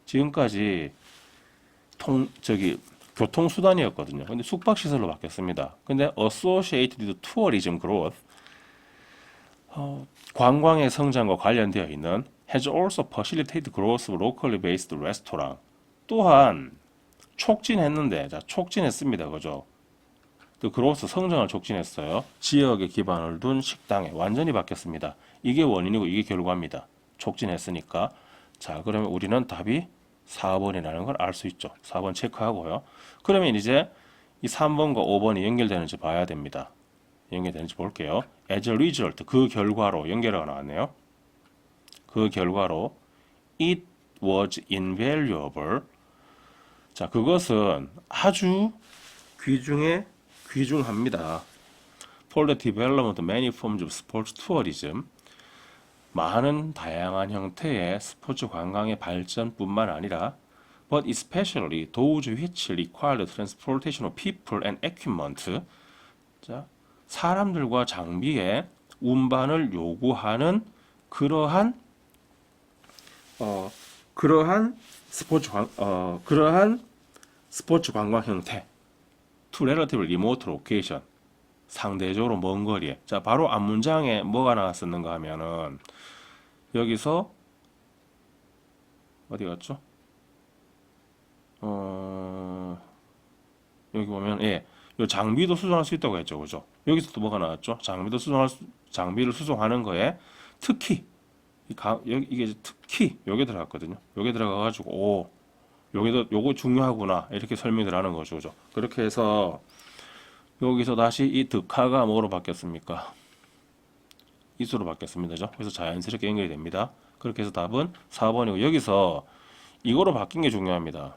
지금까지 교통수단이었거든요. 근데 숙박시설로 바뀌었습니다. 근데 associated with tourism growth, 관광의 성장과 관련되어 있는 has also facilitated growth of locally based restaurant. 또한 촉진했는데, 자, 촉진했습니다. 그죠? 또 그로서 성장을 촉진했어요. 지역에 기반을 둔 식당에 완전히 바뀌었습니다. 이게 원인이고 이게 결과입니다. 촉진했으니까. 자, 그러면 우리는 답이 4번이라는 걸 알 수 있죠. 4번 체크하고요. 그러면 이제 이 3번과 5번이 연결되는지 봐야 됩니다. 연결되는지 볼게요. As a result, 그 결과로 연결가 나왔네요. 그 결과로 it was invaluable. 자, 그것은 아주 귀중합니다. For the development of many forms of sports tourism. 많은 다양한 형태의 스포츠 관광의 발전뿐만 아니라 but especially those which require the transportation of people and equipment. 자, 사람들과 장비의 운반을 요구하는 그러한 스포츠 관광 형태. To relatively remote location. 상대적으로 먼 거리에. 자, 바로 앞 문장에 뭐가 나왔었는가 하면은 여기서 어디 갔죠? 여기 보면 요 장비도 수송할 수 있다고 했죠, 그죠? 여기서 또 뭐가 나왔죠? 장비를 수송하는 거에 특히 이게 특히 여기 들어갔거든요. 여기 들어가가지고 요거 중요하구나 이렇게 설명을 하는 거죠, 그죠? 그렇게 해서 여기서 다시 이 득하가 뭐로 바뀌었습니까? 이수로 바뀌었습니다, 그죠? 그래서 자연스럽게 연결이 됩니다. 그렇게 해서 답은 4번이고 여기서 이거로 바뀐 게 중요합니다.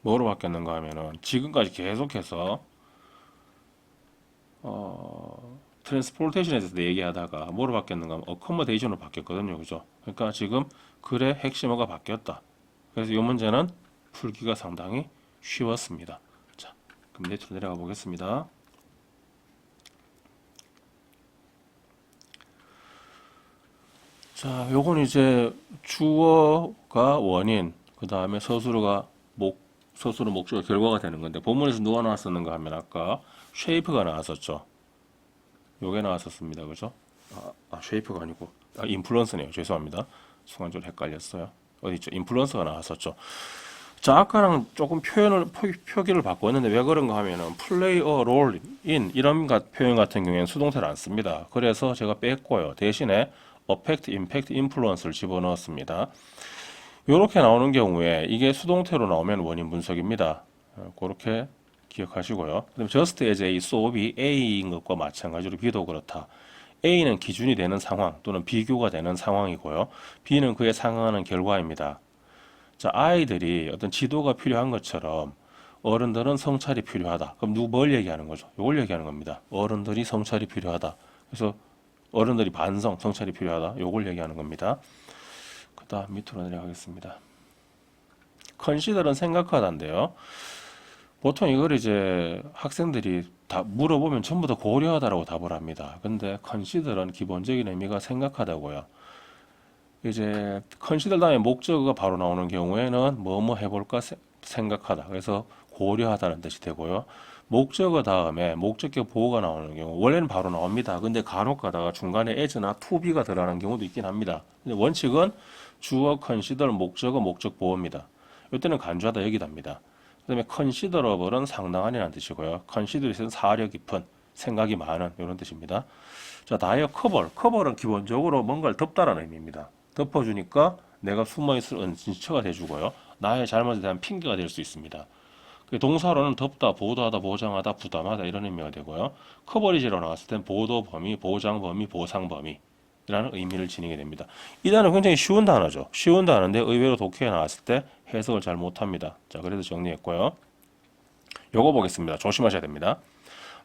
뭐로 바뀌었는가 하면은 지금까지 계속해서 트랜스포테이션에 대해서 얘기하다가 뭐로 바뀌었는가 하면 어커머데이션으로 바뀌었거든요, 그죠? 그러니까 지금 글의 핵심어가 바뀌었다. 그래서 이 문제는 풀기가 상당히 쉬웠습니다. 자, 그럼 밑으로 내려가 보겠습니다. 자, 요건 이제 주어가 원인, 그 다음에 서술어가 서술어 목적어 결과가 되는 건데 본문에서 누가 나왔었는가 하면 아까 쉐이프가 나왔었죠. 요게 나왔었습니다. 그죠? 쉐이프가 아니고 인플루언스네요. 죄송합니다. 순간적으로 헷갈렸어요. 어디 있죠? 인플루언스가 나왔었죠. 자, 아까랑 조금 표기를 바꿨는데 왜 그런가 하면은 play a role in 이런 표현 같은 경우에는 수동태를 안 씁니다. 그래서 제가 뺐고요. 대신에 affect, impact, influence를 집어넣었습니다. 이렇게 나오는 경우에 이게 수동태로 나오면 원인 분석입니다. 그렇게 기억하시고요. 그다음에 just as A, so B, A인 것과 마찬가지로 B도 그렇다. A는 기준이 되는 상황 또는 비교가 되는 상황이고요. B는 그에 상응하는 결과입니다. 자, 아이들이 어떤 지도가 필요한 것처럼 어른들은 성찰이 필요하다. 그럼 뭘 얘기하는 거죠? 이걸 얘기하는 겁니다. 어른들이 성찰이 필요하다. 그래서 어른들이 성찰이 필요하다. 이걸 얘기하는 겁니다. 그 다음 밑으로 내려가겠습니다. consider는 생각하다인데요. 보통 이걸 이제 학생들이 다 물어보면 전부 다 고려하다라고 답을 합니다. 근데 consider는 기본적인 의미가 생각하다고요. 이제 consider 다음에 목적어가 바로 나오는 경우에는 뭐뭐 해볼까 생각하다. 그래서 고려하다는 뜻이 되고요. 목적어 다음에 목적격 보호가 나오는 경우 원래는 바로 나옵니다. 근데 간혹 가다가 중간에 as나 to be가 들어가는 경우도 있긴 합니다. 근데 원칙은 주어 consider 목적어 목적 보호입니다. 이때는 간주하다 여기답니다. 그다음에 considerable은 상당한이라는 뜻이고요. considerable은 사려 깊은, 생각이 많은 이런 뜻입니다. 자, 다이어 커버는 기본적으로 뭔가를 덮다라는 의미입니다. 덮어주니까 내가 숨어있을 은신처가 돼주고요. 나의 잘못에 대한 핑계가 될 수 있습니다. 동사로는 덮다, 보도하다, 보장하다, 부담하다 이런 의미가 되고요. 커버리지로 나왔을 땐 보도 범위, 보장 범위, 보상 범위라는 의미를 지니게 됩니다. 이 단어는 굉장히 쉬운 단어죠. 쉬운 단어인데 의외로 독해에 나왔을 때 해석을 잘 못합니다. 자, 그래서 정리했고요. 요거 보겠습니다. 조심하셔야 됩니다.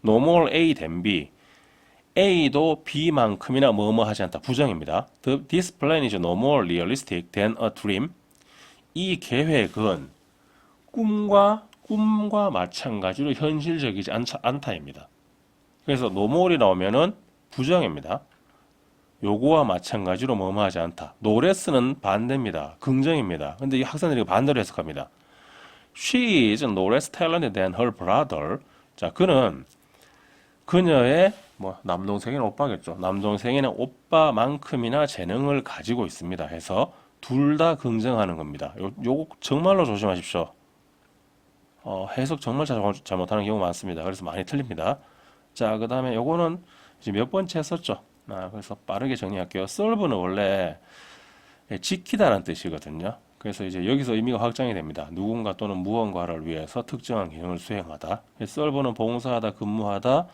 No more A than B. A도 B만큼이나 뭐뭐 하지 않다. 부정입니다. This plan is no more realistic than a dream. 이 계획은 꿈과 마찬가지로 현실적이지 않다입니다. 그래서 no more이 나오면은 부정입니다. 요거와 마찬가지로 뭐뭐 하지 않다. no less는 반대입니다. 긍정입니다. 근데 이 학생들이 반대로 해석합니다. She is no less talented than her brother. 자, 그녀의 남동생이나 오빠겠죠. 남동생이나 오빠만큼이나 재능을 가지고 있습니다. 해서 둘 다 긍정하는 겁니다. 요거 정말로 조심하십시오. 해석 정말 잘못하는 경우 많습니다. 그래서 많이 틀립니다. 자, 그 다음에 요거는 이제 몇 번째 했었죠. 그래서 빠르게 정리할게요. solve는 원래 지키다라는 뜻이거든요. 그래서 이제 여기서 의미가 확장이 됩니다. 누군가 또는 무언가를 위해서 특정한 기능을 수행하다. solve는 봉사하다, 근무하다,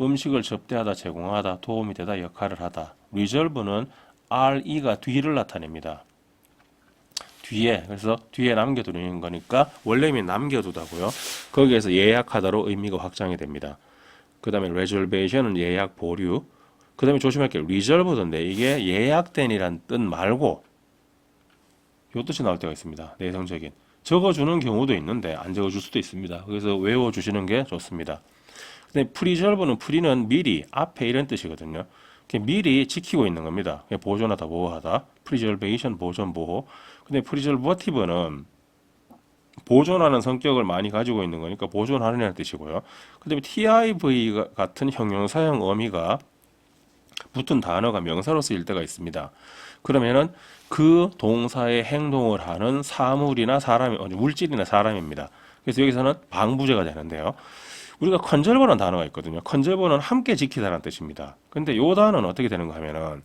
음식을 접대하다, 제공하다, 도움이 되다, 역할을 하다. reserve는 re가 뒤를 나타냅니다. 뒤에, 그래서 뒤에 남겨두는 거니까 원래 의미 남겨두다고요. 거기에서 예약하다로 의미가 확장이 됩니다. 그 다음에 reservation은 예약 보류. 그 다음에 조심할 게 reserved인데 이게 예약된이란 뜻 말고 요 뜻이 나올 때가 있습니다. 내성적인. 적어주는 경우도 있는데 안 적어줄 수도 있습니다. 그래서 외워주시는 게 좋습니다. 근데 preserve는 pre는 미리, 앞에 이런 뜻이거든요. 미리 지키고 있는 겁니다. 보존하다, 보호하다. preservation, 보존, 보호. 근데 preservative는 보존하는 성격을 많이 가지고 있는 거니까 보존하느냐는 뜻이고요. 그 다음에 tiv 같은 형용사형 어미가 붙은 단어가 명사로 쓰일 때가 있습니다. 그러면은 그 동사의 행동을 하는 사물이나 사람이, 물질이나 사람입니다. 그래서 여기서는 방부제가 되는데요. 우리가 컨절버라는 단어가 있거든요. 컨절버는 함께 지키다라는 뜻입니다. 근데 이 단어는 어떻게 되는가 하면은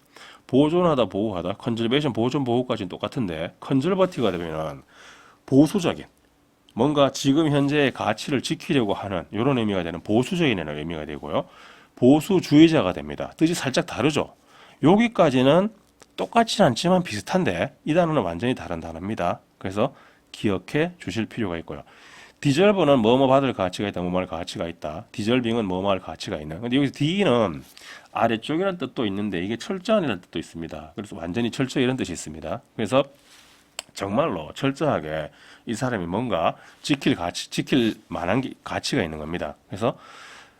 보존하다, 보호하다, 컨절베이션, 보존, 보호까지는 똑같은데 컨절버티가 되면은 보수적인 뭔가 지금 현재의 가치를 지키려고 하는 이런 의미가 되는 보수적인 의미가 되고요. 보수주의자가 됩니다. 뜻이 살짝 다르죠. 여기까지는 똑같진 않지만 비슷한데 이 단어는 완전히 다른 단어입니다. 그래서 기억해 주실 필요가 있고요. 디절브는 뭐뭐 받을 가치가 있다, 뭐뭐 할 가치가 있다. 디절빙은 뭐뭐 할 가치가 있는. 근데 여기서 D는 아래쪽이라는 뜻도 있는데 이게 철저한이라는 뜻도 있습니다. 그래서 완전히 철저히 이런 뜻이 있습니다. 그래서 정말로 철저하게 이 사람이 뭔가 지킬 만한 가치가 있는 겁니다. 그래서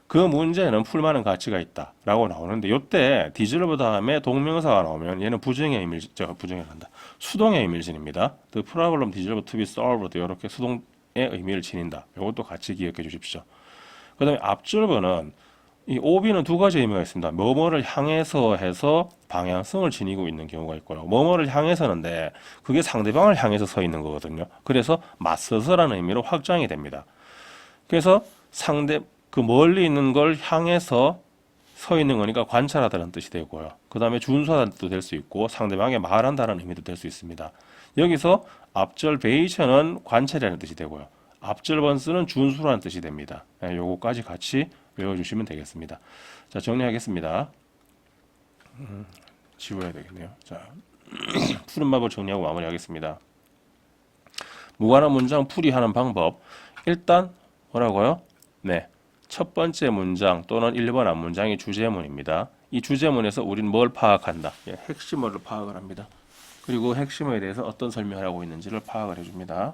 그 문제는 풀만한 가치가 있다라고 나오는데 이때 디절브 다음에 동명사가 나오면 얘는 부정의 의미를 부정이란다. 수동의 의미를 지닙니다. The problem deserve to be solved 이렇게 수동의 의미를 지닌다. 이것도 같이 기억해 주십시오. 그다음에 absolve는 이 OB는 두 가지 의미가 있습니다. 뭐뭐를 향해서 해서 방향성을 지니고 있는 경우가 있고요. 뭐뭐를 향해서는데 그게 상대방을 향해서 서 있는 거거든요. 그래서 맞서서라는 의미로 확장이 됩니다. 그래서 그 멀리 있는 걸 향해서 서 있는 거니까 관찰하다는 뜻이 되고요. 그 다음에 준수하다는 뜻도 될 수 있고 상대방에 말한다는 의미도 될 수 있습니다. 여기서 observation은 관찰이라는 뜻이 되고요. observance는 준수라는 뜻이 됩니다. 요거까지 같이 외워주시면 되겠습니다. 자, 정리하겠습니다. 지워야 되겠네요. 자, 푸른 마법 정리하고 마무리하겠습니다. 무관한 문장 풀이하는 방법. 일단 뭐라고요? 네. 첫 번째 문장 또는 1번 앞문장이 주제문입니다. 이 주제문에서 우리는 뭘 파악한다? 핵심어를 파악을 합니다. 그리고 핵심어에 대해서 어떤 설명을 하고 있는지를 파악을 해줍니다.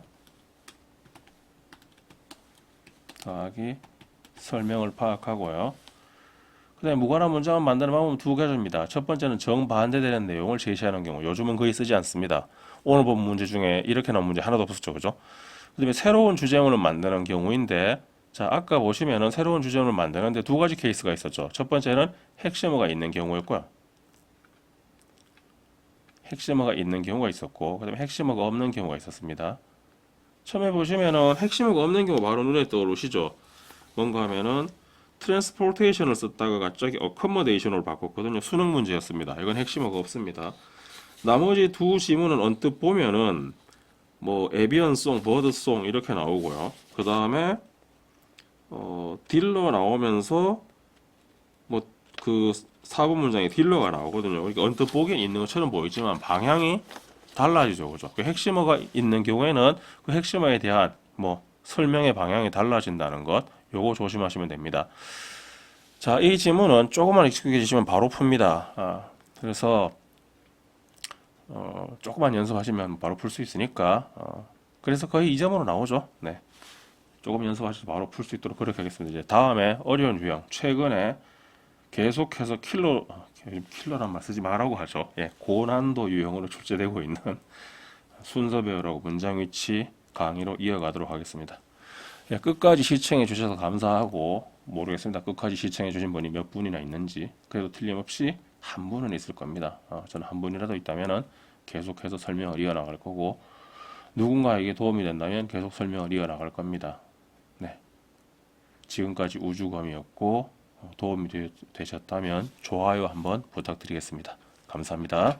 더하기 설명을 파악하고요. 그 다음에 무관한 문장을 만드는 방법은 두 가지입니다. 첫 번째는 정반대되는 내용을 제시하는 경우, 요즘은 거의 쓰지 않습니다. 오늘 본 문제 중에 이렇게 나온 문제 하나도 없었죠, 그죠? 그 다음에 새로운 주제문을 만드는 경우인데, 자, 아까 보시면은 새로운 주제문을 만드는데 두 가지 케이스가 있었죠. 첫 번째는 핵심어가 있는 경우였고요. 핵심어가 있는 경우가 있었고, 그 다음에 핵심어가 없는 경우가 있었습니다. 처음에 보시면은 핵심어가 없는 경우 바로 눈에 떠오르시죠? 뭔가 하면은 트랜스포테이션을 썼다가 갑자기 어커머데이션으로 바꿨거든요. 수능 문제였습니다. 이건 핵심어가 없습니다. 나머지 두 지문은 언뜻 보면은 뭐 에비언송, 버드송 이렇게 나오고요. 그 다음에 딜러 나오면서 뭐 그 4번 문장에 딜러가 나오거든요. 그러니까 언뜻 보기엔 있는 것처럼 보이지만 방향이 달라지죠, 그죠? 그 핵심어가 있는 경우에는 그 핵심어에 대한 뭐 설명의 방향이 달라진다는 것, 요거 조심하시면 됩니다. 자, 이 지문은 조금만 익숙해지시면 바로 풉니다. 그래서 조금만 연습하시면 바로 풀 수 있으니까 그래서 거의 2점으로 나오죠. 네, 조금 연습하셔서 바로 풀 수 있도록 그렇게 하겠습니다. 이제 다음에 어려운 유형, 최근에 계속해서 킬러란 말 쓰지 말라고 하죠. 예, 고난도 유형으로 출제되고 있는 순서 배우라고 문장 위치 강의로 이어가도록 하겠습니다. 예, 끝까지 시청해 주셔서 감사하고, 모르겠습니다. 끝까지 시청해 주신 분이 몇 분이나 있는지. 그래도 틀림없이 한 분은 있을 겁니다. 저는 한 분이라도 있다면 계속해서 설명을 이어나갈 거고, 누군가에게 도움이 된다면 계속 설명을 이어나갈 겁니다. 네, 지금까지 우주검이었고, 도움이 되셨다면 좋아요 한번 부탁드리겠습니다. 감사합니다.